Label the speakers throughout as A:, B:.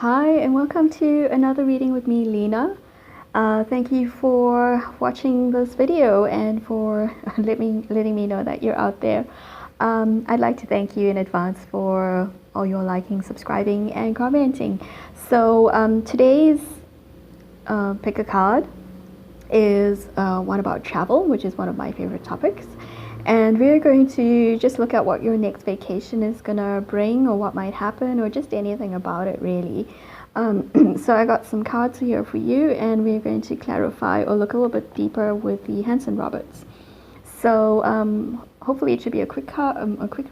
A: Hi, and welcome to another reading with me, Lena. Thank you for watching this video and for letting me know that you're out there. I'd like to thank you in advance for all your liking, subscribing, and commenting. So today's pick a card is one about travel, which is one of my favorite topics. And we're going to just look at what your next vacation is going to bring, or what might happen, or just anything about it, really. So I got some cards here for you, and we're going to clarify or look a little bit deeper with the Hanson Roberts. So hopefully it should be a quick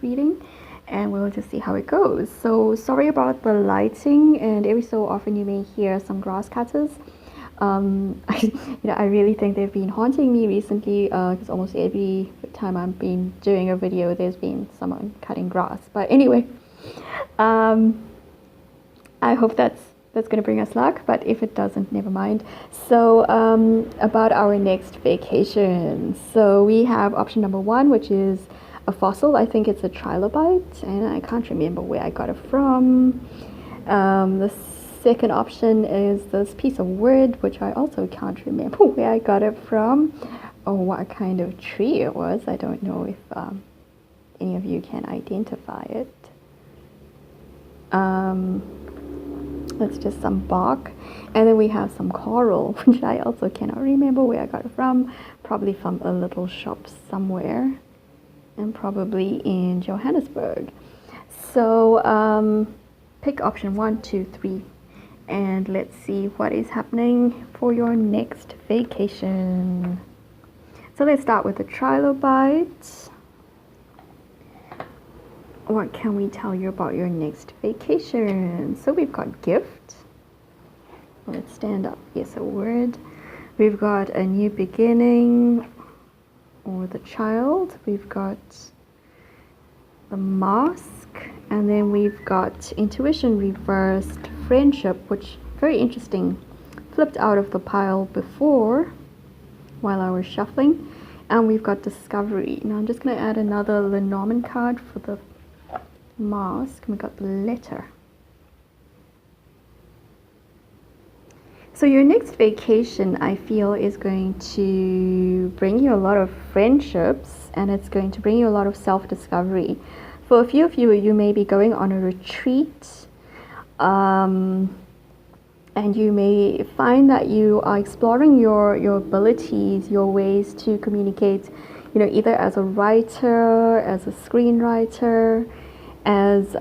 A: reading, and we'll just see how it goes. So sorry about the lighting, and every so often you may hear some grass cutters. I really think they've been haunting me recently, because almost every time I've been doing a video, there's been someone cutting grass. But anyway, I hope that's going to bring us luck, but if it doesn't, never mind. So about our next vacation. So we have option number 1, which is a fossil. I think it's a trilobite, and I can't remember where I got it from. The second option is this piece of wood, which I also can't remember where I got it from or what kind of tree it was. I don't know if any of you can identify it. That's just some bark. And then we have some coral, which I also cannot remember where I got it from. Probably from a little shop somewhere, and probably in Johannesburg. So pick option 1, 2, 3. And let's see what is happening for your next vacation. So let's start with the trilobite. What can we tell you about your next vacation? So we've got gift. Let's stand up. Yes, a word. We've got a new beginning, or the child. We've got the mask. And then we've got intuition reversed, friendship, which very interesting, flipped out of the pile before while I was shuffling. And we've got discovery. Now I'm just going to add another LeNormand card for the mask. We got the letter. So your next vacation, I feel, is going to bring you a lot of friendships, and it's going to bring you a lot of self-discovery. For a few of you, you may be going on a retreat, and you may find that you are exploring your abilities, your ways to communicate, either as a writer, as a screenwriter, as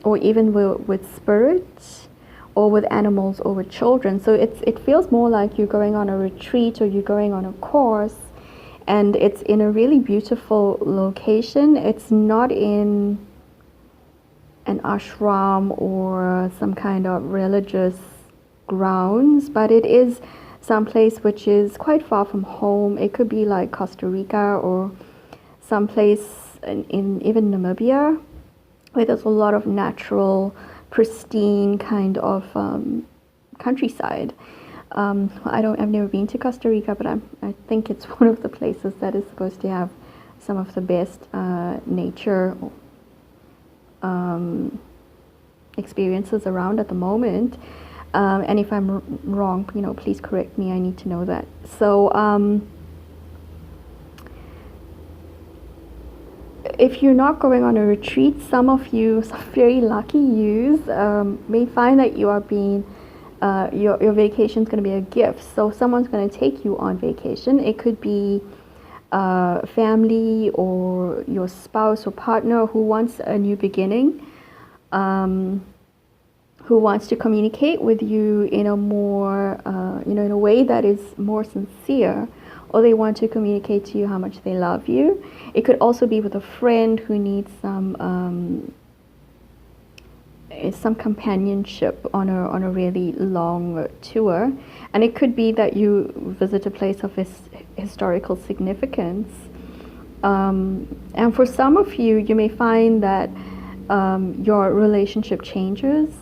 A: or even with spirits, or with animals, or with children. So it feels more like you're going on a retreat, or you're going on a course. And it's in a really beautiful location. It's not in an ashram or some kind of religious grounds, but it is someplace which is quite far from home. It could be like Costa Rica, or someplace in even Namibia, where there's a lot of natural, pristine kind of countryside. I've never been to Costa Rica, but I think it's one of the places that is supposed to have some of the best nature experiences around at the moment. And if I'm wrong, please correct me. I need to know that. So if you're not going on a retreat, some of you, some very lucky yous, may find that you are being your vacation is going to be a gift. So someone's going to take you on vacation. It could be family, or your spouse or partner who wants a new beginning, who wants to communicate with you in a more, in a way that is more sincere, or they want to communicate to you how much they love you. It could also be with a friend who needs some companionship on a really long tour. And it could be that you visit a place of historical significance, and for some of you, you may find that your relationship changes.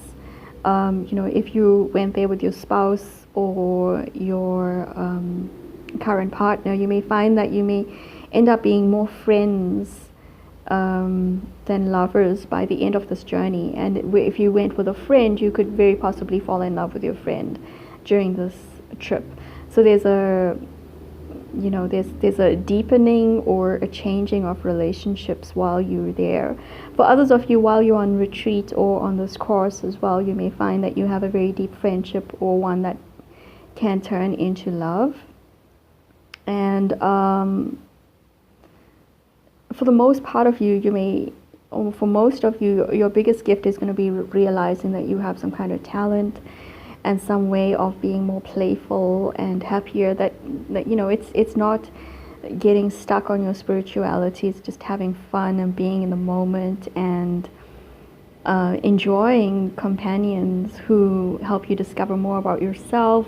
A: If you went there with your spouse or your current partner, you may find that you may end up being more friends than lovers by the end of this journey. And if you went with a friend, you could very possibly fall in love with your friend during this trip. So there's a there's a deepening or a changing of relationships while you're there. For others of you, while you're on retreat or on this course as well, you may find that you have a very deep friendship or one that can turn into love. And for the most part of you, or for most of you, your biggest gift is going to be realizing that you have some kind of talent and some way of being more playful and happier, that it's not getting stuck on your spirituality. It's just having fun and being in the moment and enjoying companions who help you discover more about yourself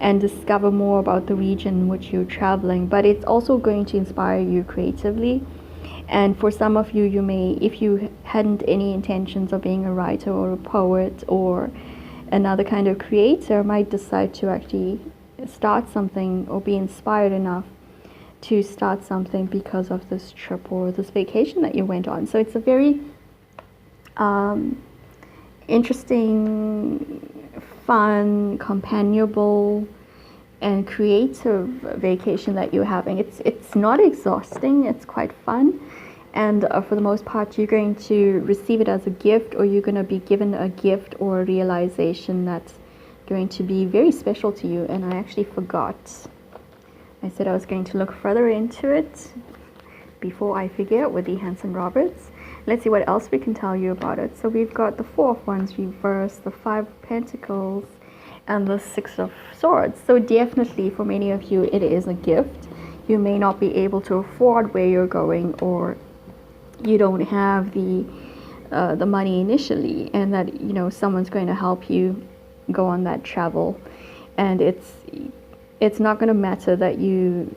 A: and discover more about the region in which you're traveling. But it's also going to inspire you creatively. And for some of you, if you hadn't any intentions of being a writer or a poet or another kind of creator, might decide to actually start something or be inspired enough to start something because of this trip or this vacation that you went on. So it's a very interesting, fun, companionable, and creative vacation that you're having. It's not exhausting, it's quite fun. And for the most part, you're going to receive it as a gift, or you're going to be given a gift or a realization that's going to be very special to you. And I actually forgot. I said I was going to look further into it before I forget with the Hanson Roberts. Let's see what else we can tell you about it. So we've got the Four of Wands reversed, the Five of Pentacles, and the Six of Swords. So definitely for many of you, it is a gift. You may not be able to afford where you're going, or you don't have the money initially, and that someone's going to help you go on that travel. And it's not going to matter that you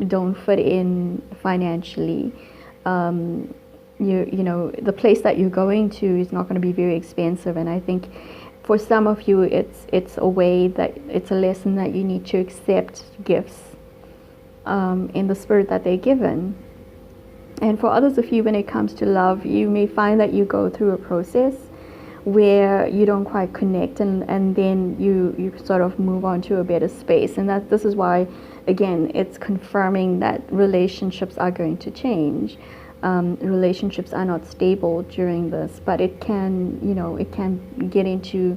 A: don't fit in financially. The place that you're going to is not going to be very expensive, and I think for some of you it's a way that it's a lesson that you need to accept gifts in the spirit that they're given. And for others of you, when it comes to love, you may find that you go through a process where you don't quite connect, and then you sort of move on to a better space. And this is why, again, it's confirming that relationships are going to change. Relationships are not stable during this, but it can get into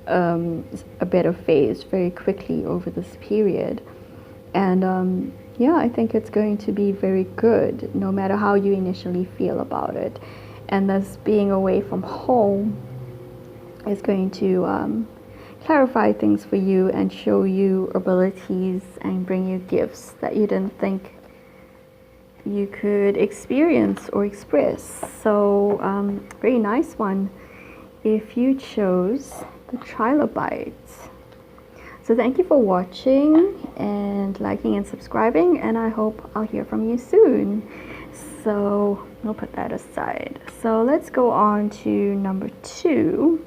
A: a better phase very quickly over this period. And I think it's going to be very good, no matter how you initially feel about it. And this being away from home is going to clarify things for you and show you abilities and bring you gifts that you didn't think you could experience or express. So very nice one if you chose the Trilobite. So thank you for watching and liking and subscribing, and I hope I'll hear from you soon. So we'll put that aside. So let's go on to number 2,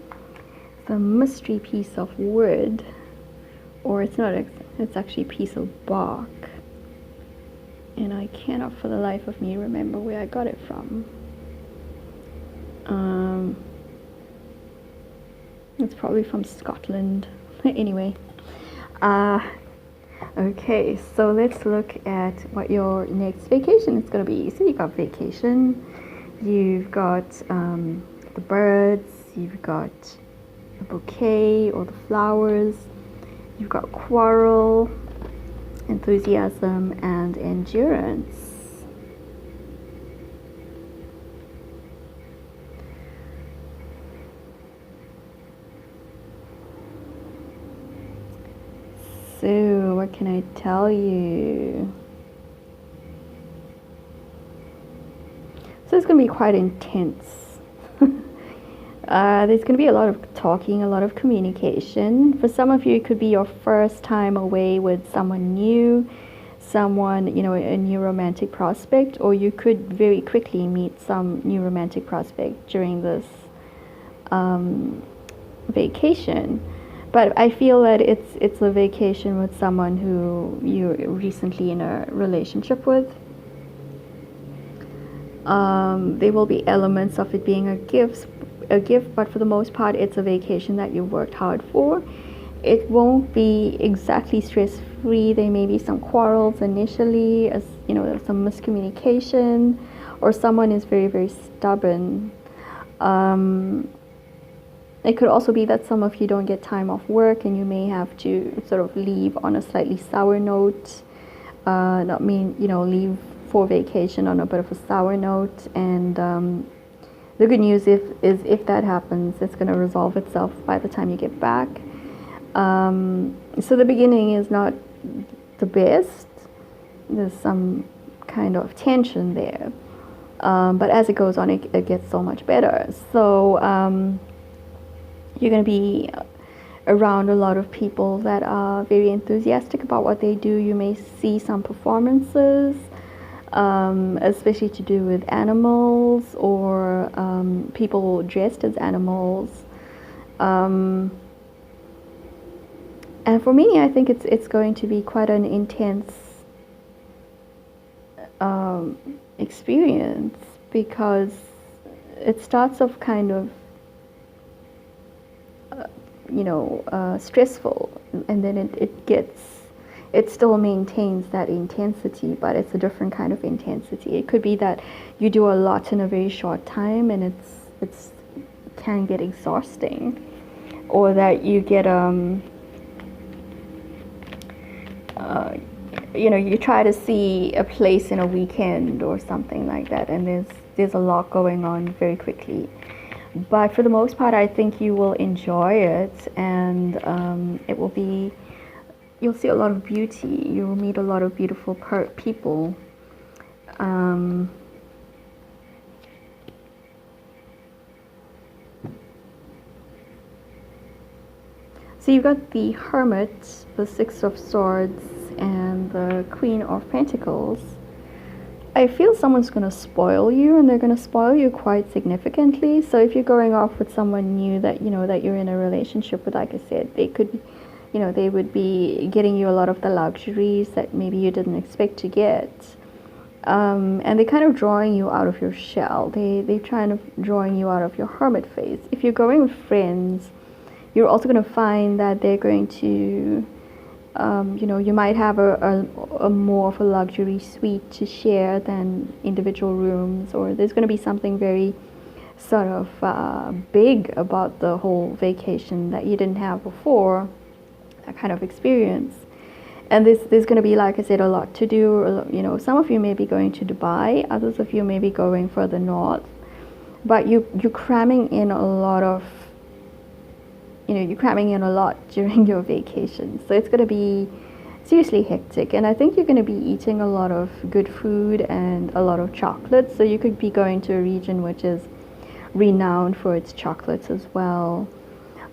A: the mystery piece of wood, or it's actually a piece of bark. And I cannot for the life of me remember where I got it from. It's probably from Scotland. Anyway. Okay, so let's look at what your next vacation is going to be. So you've got vacation, you've got the birds, you've got the bouquet or the flowers, you've got quarrel, enthusiasm, and endurance. So what can I tell you? So it's going to be quite intense. There's going to be a lot of talking, a lot of communication. For some of you, it could be your first time away with someone new, a new romantic prospect, or you could very quickly meet some new romantic prospect during this vacation. But I feel that it's a vacation with someone who you're recently in a relationship with. There will be elements of it being a gift, but for the most part, it's a vacation that you worked hard for. It won't be exactly stress-free. There may be some quarrels initially, as you know, there's some miscommunication, or someone is very, very stubborn. It could also be that some of you don't get time off work, and you may have to sort of leave on a slightly sour note. Leave for vacation on a bit of a sour note. And the good news is if that happens, it's going to resolve itself by the time you get back. So the beginning is not the best. There's some kind of tension there. But as it goes on, it gets so much better. So you're going to be around a lot of people that are very enthusiastic about what they do. You may see some performances, especially to do with animals, or people dressed as animals. And for me, I think it's going to be quite an intense experience, because it starts off kind of stressful, and then it still maintains that intensity, but it's a different kind of intensity. It could be that you do a lot in a very short time, and it's can get exhausting, or that you get you try to see a place in a weekend or something like that, and there's a lot going on very quickly. But for the most part, I think you will enjoy it, and you'll see a lot of beauty. You will meet a lot of beautiful people. So you've got the Hermit, the Six of Swords, and the Queen of Pentacles. I feel someone's going to spoil you, and they're going to spoil you quite significantly. So if you're going off with someone new that you're in a relationship with, like I said, they could, they would be getting you a lot of the luxuries that maybe you didn't expect to get. And they're kind of drawing you out of your shell. They're trying to drawing you out of your hermit phase. If you're going with friends, you're also going to find that they're going to you might have a more of a luxury suite to share than individual rooms, or there's going to be something very sort of big about the whole vacation that you didn't have before, that kind of experience. And there's going to be, like I said, a lot to do. Some of you may be going to Dubai, others of you may be going further north, but you're cramming in a lot of you're cramming in a lot during your vacation. So it's going to be seriously hectic. And I think you're going to be eating a lot of good food and a lot of chocolate. So you could be going to a region which is renowned for its chocolates as well.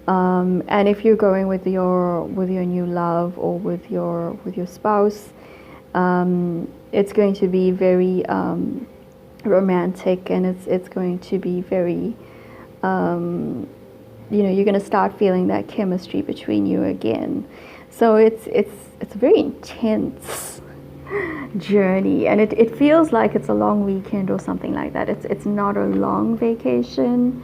A: And if you're going with your new love, or with your spouse, it's going to be very romantic, and it's going to be very you're going to start feeling that chemistry between you again. So it's a very intense journey, and it feels like it's a long weekend or something like that. It's not a long vacation,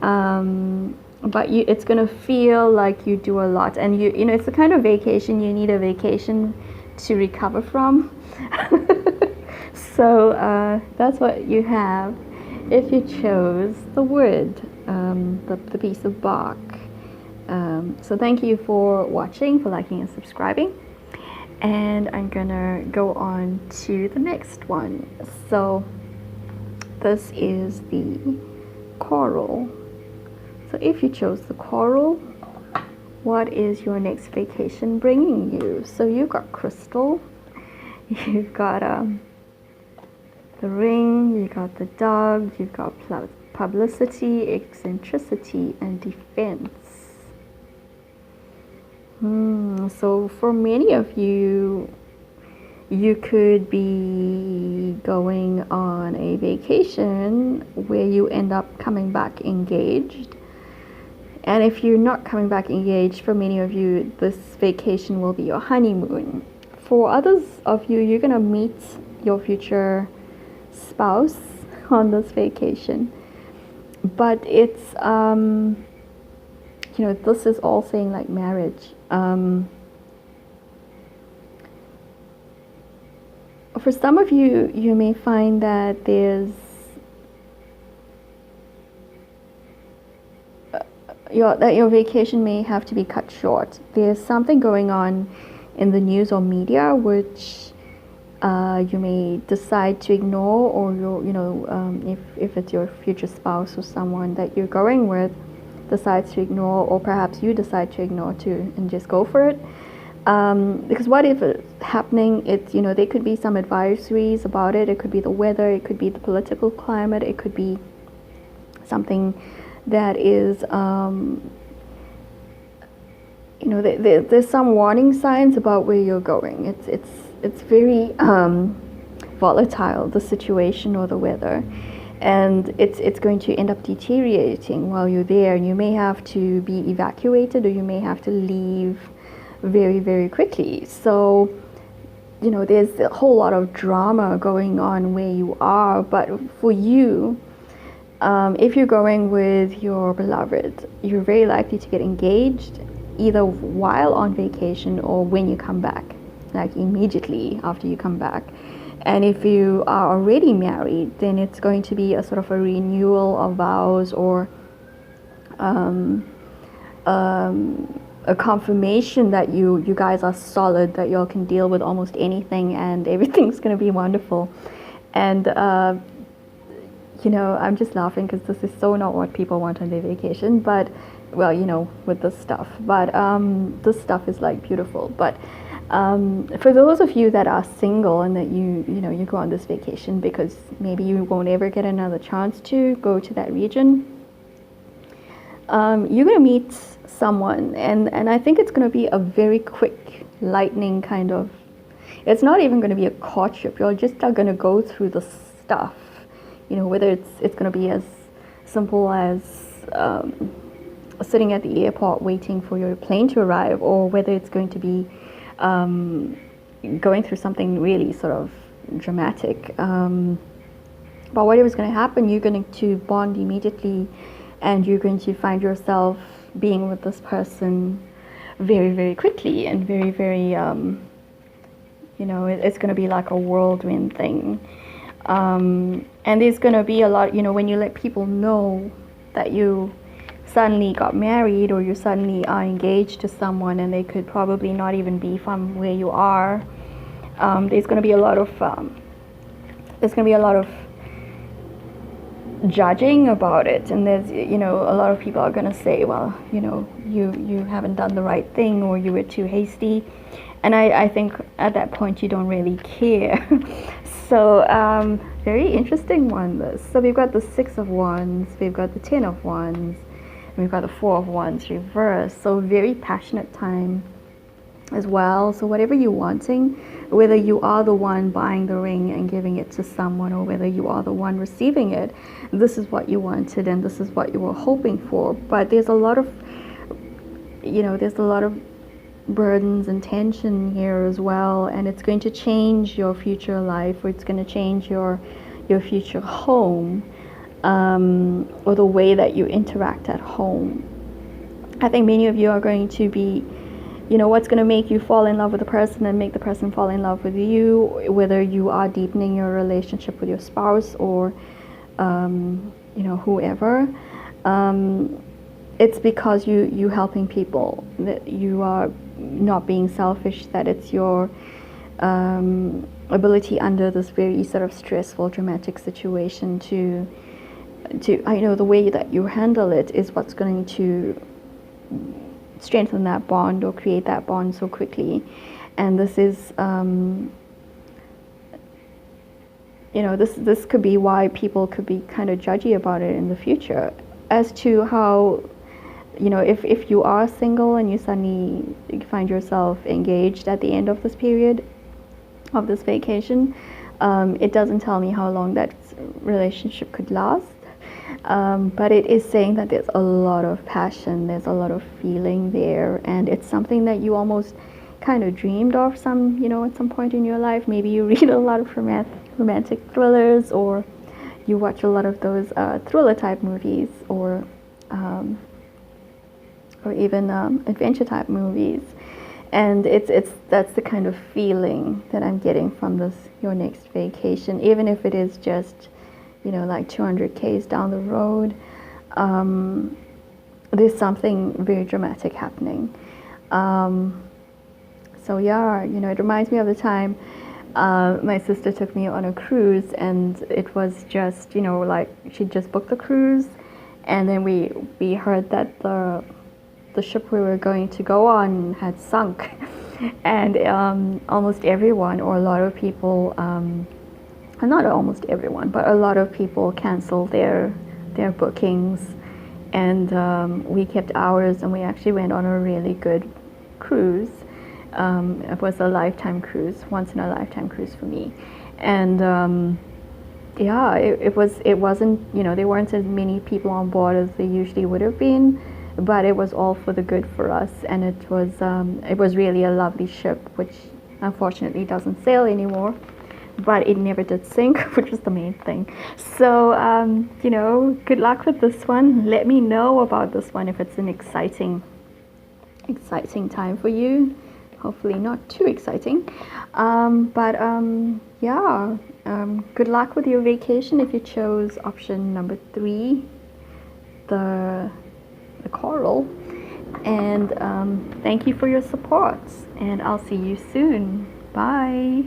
A: but it's going to feel like you do a lot, and it's the kind of vacation you need a vacation to recover from. So that's what you have if you chose the wood, the piece of bark. So thank you for watching, for liking and subscribing, and I'm gonna go on to the next one. So this is the coral. So if you chose the coral, what is your next vacation bringing you? So you've got crystal, you've got the ring, you got the dog, you've got publicity, eccentricity, and defense. So for many of you, you could be going on a vacation where you end up coming back engaged. And if you're not coming back engaged, for many of you, this vacation will be your honeymoon. For others of you, you're going to meet your future spouse on this vacation. But it's, this is all saying like marriage. For some of you, you may find that there's your vacation may have to be cut short. There's something going on in the news or media which you may decide to ignore, or if it's your future spouse or someone that you're going with decides to ignore, or perhaps you decide to ignore too and just go for it. Because what if it's happening? It's, there could be some advisories about it. It could be the weather. It could be the political climate. It could be something that is, there's some warning signs about where you're going. It's very volatile, the situation or the weather, and it's going to end up deteriorating while you're there. And you may have to be evacuated, or you may have to leave very, very quickly. So, there's a whole lot of drama going on where you are. But for you, if you're going with your beloved, you're very likely to get engaged either while on vacation or when you come back, like immediately after you come back. And if you are already married, then it's going to be a sort of a renewal of vows, or a confirmation that you guys are solid, that y'all can deal with almost anything and everything's going to be wonderful. And I'm just laughing because this is so not what people want on their vacation, but with this stuff, but this stuff is like beautiful. But for those of you that are single and that you go on this vacation because maybe you won't ever get another chance to go to that region, you're going to meet someone, and I think it's going to be a very quick, lightning kind of, it's not even going to be a courtship. You're just going to go through the stuff, whether it's going to be as simple as sitting at the airport waiting for your plane to arrive, or whether it's going to be going through something really sort of dramatic. But whatever's going to happen, you're going to bond immediately, and you're going to find yourself being with this person very, very quickly, and very, very, it's going to be like a whirlwind thing. And there's going to be a lot, when you let people know that you suddenly got married, or you suddenly are engaged to someone, and they could probably not even be from where you are. There's going to be a lot of judging about it, and there's a lot of people are going to say, well, you haven't done the right thing, or you were too hasty. And I think at that point you don't really care. So very interesting one, this. So we've got the 6 of Wands, we've got the 10 of Wands, we've got the 4 of Wands reversed. So very passionate time as well. So whatever you're wanting, whether you are the one buying the ring and giving it to someone, or whether you are the one receiving it, this is what you wanted and this is what you were hoping for. But there's a lot of burdens and tension here as well, and it's going to change your future life, or it's going to change your future home, or the way that you interact at home. I think many of you are going to be, what's going to make you fall in love with the person and make the person fall in love with you, whether you are deepening your relationship with your spouse or whoever. It's because you helping people, that you are not being selfish, that it's your ability under this very sort of stressful, dramatic situation to the way that you handle it is what's going to strengthen that bond or create that bond so quickly. And this is this could be why people could be kind of judgy about it in the future, as to how, if you are single and you suddenly find yourself engaged at the end of this period of this vacation, it doesn't tell me how long that relationship could last, but it is saying that there's a lot of passion, there's a lot of feeling there, and it's something that you almost kind of dreamed of at some point in your life. Maybe you read a lot of romantic thrillers, or you watch a lot of those thriller type movies, or even adventure type movies, and that's the kind of feeling that I'm getting from this Your Next Vacation, even if it is just, you know, like 200 k's down the road. There's something very dramatic happening. So yeah, you know, it reminds me of the time my sister took me on a cruise, and it was just, you know, like she just booked the cruise, and then we heard that the ship we were going to go on had sunk, and almost everyone, or a lot of people, not almost everyone, but a lot of people canceled their bookings, and we kept ours, and we actually went on a really good cruise. It was a lifetime cruise, once in a lifetime cruise for me, and yeah, it wasn't, you know, there weren't as many people on board as there usually would have been, but it was all for the good for us, and it was really a lovely ship, which unfortunately doesn't sail anymore, but it never did sink, which was the main thing. So you know, good luck with this one. Let me know about this one if it's an exciting time for you. Hopefully not too exciting, but yeah, good luck with your vacation if you chose option number 3, the coral, and thank you for your support, and I'll see you soon. Bye.